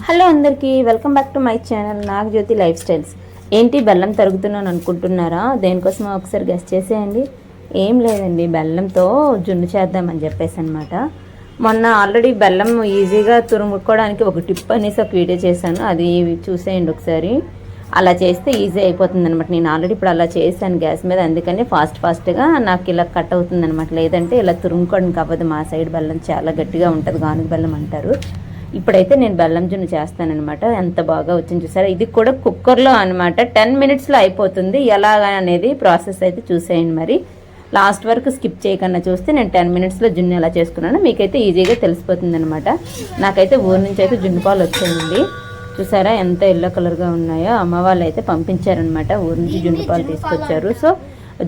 Hello అందరికీ welcome back to my channel Nagajyothi life styles. ఏంటి బెల్లం తరుగుతున్నాను అనుకుంటున్నారా? దేనికోసం ఒకసారి గెస్ట్ చేసేయండి. ఏం లేదండి, బెల్లంతో జున్ను చేద్దామని చెప్పేసి అనమాట. మొన్న ఆల్రెడీ బెల్లం ఈజీగా తురుముకోవడానికి ఒక టిప్ అనేసి ఒక వీడియో చేశాను, అది చూసేయండి ఒకసారి. అలా చేస్తే ఈజీ అయిపోతుంది అనమాట. నేను ఆల్రెడీ ఇప్పుడు అలా చేశాను గ్యాస్ మీద, అందుకని ఫాస్ట్గా నాకు ఇలా కట్ అవుతుంది అనమాట. లేదంటే ఇలా తురుముకోవడానికి అవ్వదు. మా సైడ్ బెల్లం చాలా గట్టిగా ఉంటుంది, గానుగ బెల్లం అంటారు. ఇప్పుడైతే నేను బెల్లం జున్ను చేస్తానమాట. ఎంత బాగా వచ్చింది చూసారా. ఇది కూడా కుక్కర్లో అనమాట, 10 minutesలో అయిపోతుంది. ఎలాగా అనేది ప్రాసెస్ అయితే చూసేయండి. మరి లాస్ట్ వరకు స్కిప్ చేయకుండా చూస్తే నేను 10 minutesలో జున్ను ఎలా చేసుకున్నానో మీకైతే ఈజీగా తెలిసిపోతుంది అనమాట. నాకైతే ఊరి నుంచి అయితే జున్ను పాలు వచ్చాయండి. చూసారా ఎంత ఎల్లో కలర్గా ఉన్నాయో. అమ్మ వాళ్ళు అయితే పంపించారనమాట, ఊరి నుంచి జున్ను పాలు తీసుకొచ్చారు. సో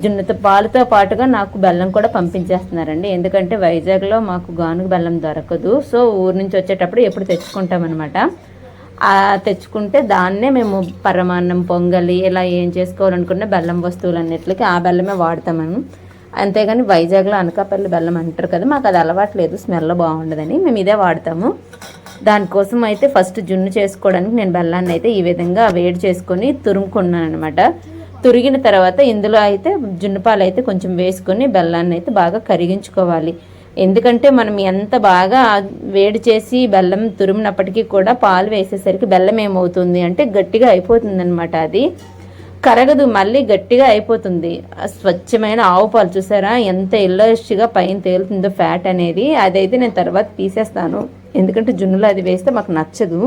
జున్నుతో పాలతో పాటుగా నాకు బెల్లం కూడా పంపించేస్తున్నారండి. ఎందుకంటే వైజాగ్లో మాకు గానుగ బెల్లం దొరకదు. సో ఊరి నుంచి వచ్చేటప్పుడు ఎప్పుడు తెచ్చుకుంటామన్నమాట. తెచ్చుకుంటే దాన్నే మేము పరమాన్నం, పొంగలి ఇలా ఏం చేసుకోవాలనుకున్న బెల్లం వస్తువులు అన్నిటికీ ఆ బెల్లమే వాడతాము. అంతేగాని వైజాగ్లో అనకాపల్లి బెల్లం అంటారు కదా, మాకు అది అలవాట్లేదు, స్మెల్ బాగుండదని మేము ఇదే వాడతాము. దానికోసం అయితే ఫస్ట్ జున్ను చేసుకోవడానికి నేను బెల్లాన్ని అయితే ఈ విధంగా వేడి చేసుకొని తురుముకున్నాను అనమాట. తురిగిన తర్వాత ఇందులో అయితే జున్నుపాలు అయితే కొంచెం వేసుకొని బెల్లాన్ని అయితే బాగా కరిగించుకోవాలి. ఎందుకంటే మనం ఎంత బాగా వేడి చేసి బెల్లం తురిమినప్పటికీ కూడా పాలు వేసేసరికి బెల్లం ఏమవుతుంది అంటే గట్టిగా అయిపోతుంది అనమాట. అది కరగదు, మళ్ళీ గట్టిగా అయిపోతుంది. స్వచ్ఛమైన ఆవు పాలు చూసారా ఎంత ఎల్లోయిష్గా పైన తేలుతుందో ఫ్యాట్ అనేది. అదైతే నేను తర్వాత తీసేస్తాను, ఎందుకంటే జున్నులో అది వేస్తే మాకు నచ్చదు.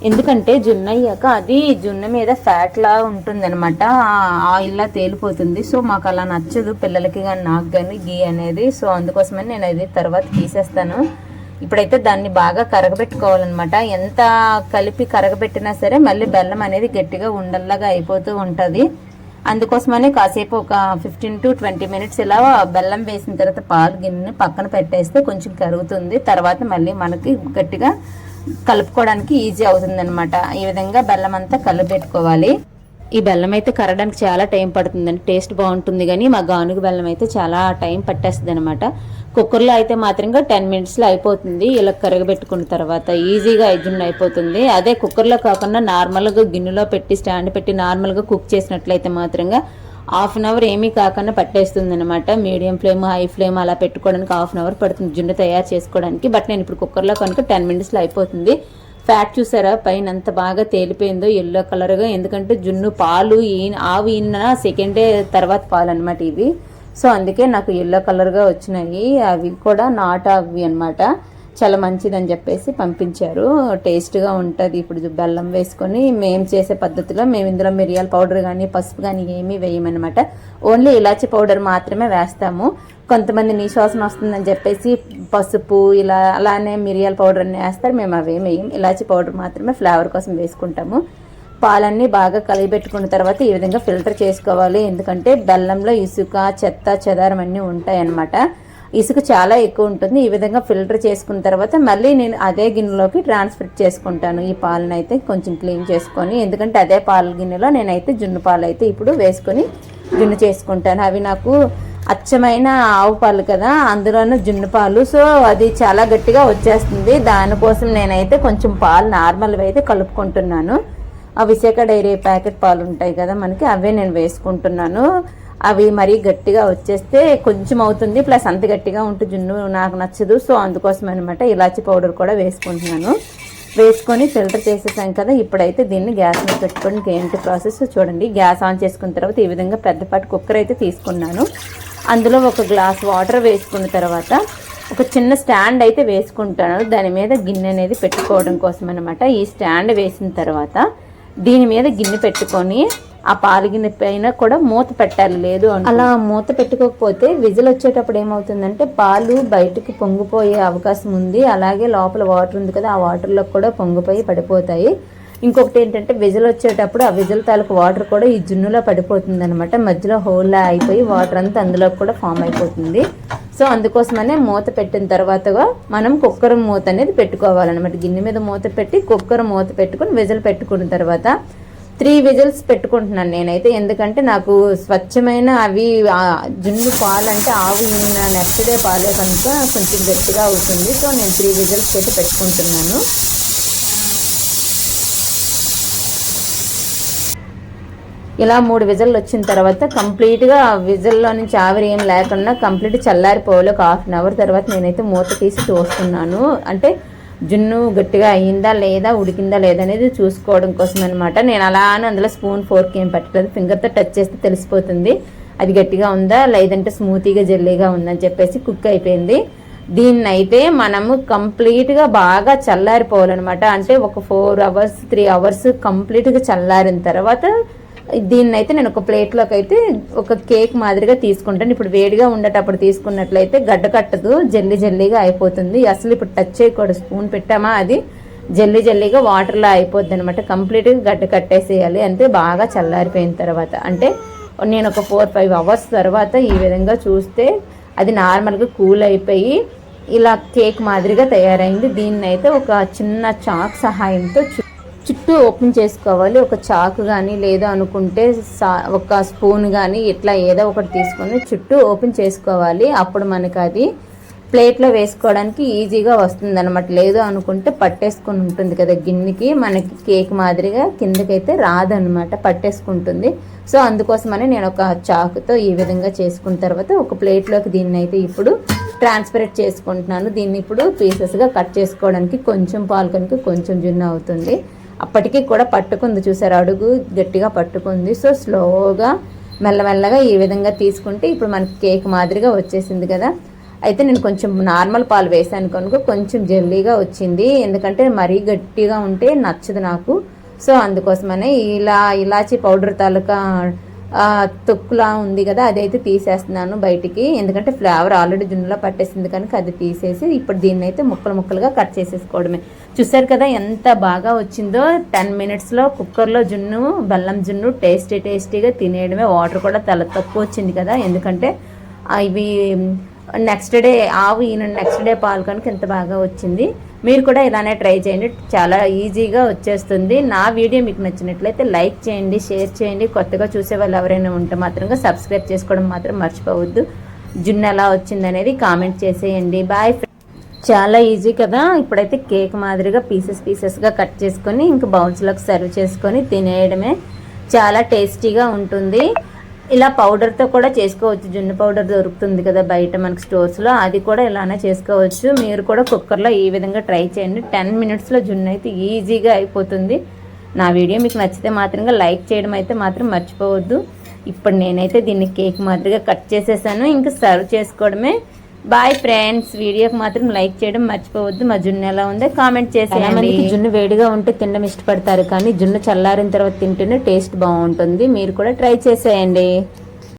ఎందుకంటే జున్ను అయ్యాక అది జున్ను మీద ఫ్యాట్లా ఉంటుంది అనమాట, ఆయిల్లా తేలిపోతుంది. సో మాకు అలా నచ్చదు, పిల్లలకి కానీ నాకు కానీ గీ అనేది. సో అందుకోసమని నేను అది తర్వాత తీసేస్తాను. ఇప్పుడైతే దాన్ని బాగా కరగబెట్టుకోవాలన్నమాట. ఎంత కలిపి కరగబెట్టినా సరే మళ్ళీ బెల్లం అనేది గట్టిగా ఉండల్లాగా అయిపోతూ ఉంటుంది. అందుకోసమని కాసేపు ఒక 15 to 20 minutes ఇలా బెల్లం వేసిన తర్వాత పాలు గిన్నెని పక్కన పెట్టేస్తే కొంచెం కరుగుతుంది. తర్వాత మళ్ళీ మనకి గట్టిగా కలుపుకోవడానికి ఈజీ అవుతుంది అనమాట. ఈ విధంగా బెల్లం అంతా కలిపెట్టుకోవాలి. ఈ బెల్లం అయితే కరగడానికి చాలా టైం పడుతుందండి, టేస్ట్ బాగుంటుంది. కానీ మా గానుగ బెల్లం అయితే చాలా టైం పట్టేస్తుంది అనమాట. కుక్కర్లో అయితే మాత్రంగా 10 minutesలో అయిపోతుంది. ఇలా కరగబెట్టుకున్న తర్వాత ఈజీగా జున్ను అయిపోతుంది. అదే కుక్కర్లో కాకుండా నార్మల్గా గిన్నెలో పెట్టి స్టాండ్ పెట్టి నార్మల్గా కుక్ చేసినట్లయితే మాత్రంగా 1/2 hour ఏమీ కాకుండా పట్టేస్తుంది అనమాట. మీడియం ఫ్లేమ్, హై ఫ్లేమ్ అలా పెట్టుకోవడానికి 1/2 hour పడుతుంది జున్ను తయారు చేసుకోవడానికి. బట్ నేను ఇప్పుడు కుక్కర్లో కనుక 10 minutesలో అయిపోతుంది. ఫ్యాట్ చూసారా పైన ఎంత బాగా తేలిపోయిందో ఎల్లో కలర్గా. ఎందుకంటే జున్ను పాలు ఆవు ఈన సెకండ్ డే తర్వాత పాలు అనమాట ఇవి. సో అందుకే నాకు ఎల్లో కలర్గా వచ్చినాయి. అవి కూడా నాట్ అవి అనమాట. చాలా మంచిదని చెప్పేసి పంపించారు. టేస్ట్గా ఉంటుంది. ఇప్పుడు బెల్లం వేసుకొని మేము చేసే పద్ధతిలో మేము ఇందులో మిరియాల పౌడర్ కానీ పసుపు కానీ ఏమీ వేయమన్నమాట. ఓన్లీ ఇలాచి పౌడర్ మాత్రమే వేస్తాము. కొంతమంది నీ శ్వాసన వస్తుందని చెప్పేసి పసుపు ఇలా అలానే మిరియాల పౌడర్ అన్నీ వేస్తారు. మేము అవేం వేయం, ఇలాచి పౌడర్ మాత్రమే ఫ్లేవర్ కోసం వేసుకుంటాము. పాలన్నీ బాగా కలిపెట్టుకున్న తర్వాత ఈ విధంగా ఫిల్టర్ చేసుకోవాలి. ఎందుకంటే బెల్లంలో ఇసుక, చెత్త, చెదారం అన్నీ ఉంటాయి అన్నమాట. ఇసుక చాలా ఎక్కువ ఉంటుంది. ఈ విధంగా ఫిల్టర్ చేసుకున్న తర్వాత మళ్ళీ నేను అదే గిన్నెలోకి ట్రాన్స్ఫర్ చేసుకుంటాను. ఈ పాలను అయితే కొంచెం క్లీన్ చేసుకొని, ఎందుకంటే అదే పాల గిన్నెలో నేనైతే జున్ను పాలు అయితే ఇప్పుడు వేసుకొని జున్ను చేసుకుంటాను. అవి నాకు అచ్చమైన ఆవు పాలు కదా, అందులోనూ జున్ను పాలు. సో అది చాలా గట్టిగా వచ్చేస్తుంది. దానికోసం నేనైతే కొంచెం పాలు నార్మల్వి అయితే కలుపుకుంటున్నాను. ఆ విశాఖ డైరీ ప్యాకెట్ పాలు ఉంటాయి కదా మనకి, అవే నేను వేసుకుంటున్నాను. అవి మరీ గట్టిగా వచ్చేస్తే కొంచెం అవుతుంది, ప్లస్ అంత గట్టిగా ఉంటే జున్ను నాకు నచ్చదు. సో అందుకోసం అనమాట ఇలాచి పౌడర్ కూడా వేసుకుంటున్నాను. వేసుకొని ఫిల్టర్ చేసేసాం కదా. ఇప్పుడైతే దీన్ని గ్యాస్ మీద పెట్టుకోవడానికి ఏంటి ప్రాసెస్ చూడండి. గ్యాస్ ఆన్ చేసుకున్న తర్వాత ఈ విధంగా పెద్దపాటి కుక్కర్ అయితే తీసుకున్నాను. అందులో 1 glass వాటర్ వేసుకున్న తర్వాత ఒక చిన్న స్టాండ్ అయితే వేసుకుంటాను. దాని మీద గిన్నె అనేది పెట్టుకోవడం కోసం అనమాట. ఈ స్టాండ్ వేసిన తర్వాత దీని మీద గిన్నె పెట్టుకొని ఆ పాలు గిన్నె పైన కూడా మూత పెట్టాలి. లేదు అలా మూత పెట్టుకోకపోతే విజిల్ వచ్చేటప్పుడు ఏమవుతుందంటే పాలు బయటకు పొంగిపోయే అవకాశం ఉంది. అలాగే లోపల వాటర్ ఉంది కదా, ఆ వాటర్లో కూడా పొంగిపోయి పడిపోతాయి. ఇంకొకటి ఏంటంటే విజిల్ వచ్చేటప్పుడు ఆ విజిల్ తాలూకు వాటర్ కూడా ఈ జున్నులో పడిపోతుంది అనమాట. మధ్యలో హోల్లా అయిపోయి వాటర్ అంతా అందులో కూడా ఫామ్ అయిపోతుంది. సో అందుకోసమనే మూత పెట్టిన తర్వాతగా మనం కుక్కర్ మూత అనేది పెట్టుకోవాలన్నమాట. గిన్నె మీద మూత పెట్టి కుక్కర్ మూత పెట్టుకుని విజిల్ పెట్టుకున్న తర్వాత 3 whistles పెట్టుకుంటున్నాను నేనైతే. ఎందుకంటే నాకు స్వచ్ఛమైన అవి జున్ను పాలు అంటే ఆవు ఈన నెక్స్ట్ డే పాలే కనుక కొంచెం గట్టిగా అవుతుంది. సో నేను 3 whistles అయితే పెట్టుకుంటున్నాను. ఇలా 3 విజిల్లు వచ్చిన తర్వాత కంప్లీట్గా విజిల్లో నుంచి ఆవిరి ఏం లేకుండా కంప్లీట్ చల్లారిపోవాలి. ఒక 1/2 అవర్ తర్వాత నేనైతే మూత తీసి చూస్తున్నాను. అంటే జున్ను గట్టిగా అయ్యిందా లేదా, ఉడికిందా లేదా అనేది చూసుకోవడం కోసం అనమాట. నేను అలానే అందులో స్పూన్ ఫోర్క్ ఏం పెట్టలేదు, ఫింగర్తో టచ్ చేస్తే తెలిసిపోతుంది అది గట్టిగా ఉందా లేదంటే స్మూతీగా జెల్లీగా ఉందని చెప్పేసి. కుక్ అయిపోయింది. దీన్నైతే మనము కంప్లీట్గా బాగా చల్లారిపోవాలన్నమాట. అంటే ఒక 4 అవర్స్ 3 అవర్స్ కంప్లీట్గా చల్లారిన తర్వాత దీన్నైతే నేను ఒక ప్లేట్లోకి అయితే ఒక కేక్ మాదిరిగా తీసుకుంటాను. ఇప్పుడు వేడిగా ఉండేటప్పుడు తీసుకున్నట్లయితే గడ్డ కట్టదు, జల్లి జల్లీగా అయిపోతుంది. అసలు ఇప్పుడు టచ్ చేయకూడదు, స్పూన్ పెట్టామా అది జల్లి జల్లీగా వాటర్లో అయిపోద్ది అనమాట. కంప్లీట్గా గడ్డ కట్టేసేయాలి. అంతే బాగా చల్లారిపోయిన తర్వాత. అంటే నేను ఒక 4-5 అవర్స్ తర్వాత ఈ విధంగా చూస్తే అది నార్మల్గా కూల్ అయిపోయి ఇలా కేక్ మాదిరిగా తయారైంది. దీన్ని అయితే ఒక చిన్న చాక్ సహాయంతో చుట్టూ ఓపెన్ చేసుకోవాలి. ఒక చాకు కానీ లేదా అనుకుంటే ఒక స్పూన్ కానీ ఇట్లా ఏదో ఒకటి తీసుకొని చుట్టూ ఓపెన్ చేసుకోవాలి. అప్పుడు మనకు అది ప్లేట్లో వేసుకోవడానికి ఈజీగా వస్తుంది అనమాట. లేదు అనుకుంటే పట్టేసుకొని ఉంటుంది కదా గిన్నెకి, మనకి కేక్ మాదిరిగా కిందకైతే రాదనమాట, పట్టేసుకుంటుంది. సో అందుకోసమని నేను ఒక చాకుతో ఈ విధంగా చేసుకున్న తర్వాత ఒక ప్లేట్లోకి దీన్ని అయితే ఇప్పుడు ట్రాన్స్పరేట్ చేసుకుంటున్నాను. దీన్ని ఇప్పుడు పీసెస్గా కట్ చేసుకోవడానికి కొంచెం పాలు కనుక కొంచెం జున్ను అవుతుంది. అప్పటికి కూడా పట్టుకుంది, చూసారు అడుగు గట్టిగా పట్టుకుంది. సో స్లోగా మెల్లమెల్లగా ఈ విధంగా తీసుకుంటే ఇప్పుడు మనకి కేక్ మాదిరిగా వచ్చేసింది కదా. అయితే నేను కొంచెం నార్మల్ పాలు వేసాను కనుక కొంచెం జెల్లీగా వచ్చింది, ఎందుకంటే మరీ గట్టిగా ఉంటే నచ్చదు నాకు. సో అందుకోసమనే ఇలాచీ పౌడర్ తాలూకా తొక్కులా ఉంది కదా అదైతే తీసేస్తున్నాను బయటికి, ఎందుకంటే ఫ్లేవర్ ఆల్రెడీ జున్నులో పట్టేసింది కనుక అది తీసేసి ఇప్పుడు దీన్ని అయితే ముక్కలుగా కట్ చేసేసుకోవడమే. చూసారు కదా ఎంత బాగా వచ్చిందో. 10 మినిట్స్లో కుక్కర్లో జున్ను, బెల్లం జున్ను టేస్టీగా తినేయడమే. వాటర్ కూడా తక్కువ వచ్చింది కదా, ఎందుకంటే ఇవి నెక్స్ట్ డే ఆవు ఈయన నెక్స్ట్ డే పాలు కనుక ఎంత బాగా వచ్చింది. మీరు కూడా ఇలానే ట్రై చేయండి, చాలా ఈజీగా వచ్చేస్తుంది. నా వీడియో మీకు నచ్చినట్లయితే లైక్ చేయండి, షేర్ చేయండి. కొత్తగా చూసే వాళ్ళు ఎవరైనా ఉంటే మాత్రంగా సబ్స్క్రైబ్ చేసుకోవడం మాత్రం మర్చిపోవద్దు. జున్ను ఎలా వచ్చింది అనేది కామెంట్ చేసేయండి. బాయ్. చాలా ఈజీ కదా. ఇప్పుడైతే కేక్ మాదిరిగా పీసెస్గా కట్ చేసుకొని ఇంక బౌల్స్లోకి సర్వ్ చేసుకొని తినేయడమే. చాలా టేస్టీగా ఉంటుంది. ఇలా పౌడర్తో కూడా చేసుకోవచ్చు. జున్ను పౌడర్ దొరుకుతుంది కదా బయట మనకి స్టోర్స్లో, అది కూడా ఇలానే చేసుకోవచ్చు. మీరు కూడా కుక్కర్లో ఈ విధంగా ట్రై చేయండి. 10 మినిట్స్లో జున్ను అయితే ఈజీగా అయిపోతుంది. నా వీడియో మీకు నచ్చితే మాత్రంగా లైక్ చేయడం అయితే మాత్రం మర్చిపోవద్దు. ఇప్పుడు నేనైతే దీన్ని కేక్ మాదిరిగా కట్ చేసేసాను, ఇంకా సర్వ్ చేసుకోవడమే. Bye friends. వీడియోకి మాత్రం లైక్ చేయడం మర్చిపోవద్దు. మా జున్ను ఎలా ఉందో కామెంట్ చేసేయండి. జున్ను వేడిగా ఉంటే తినడం ఇష్టపడతారు, కానీ జున్ను చల్లారిన తర్వాత తింటేనే టేస్ట్ బాగుంటుంది. మీరు కూడా ట్రై చేసేయండి.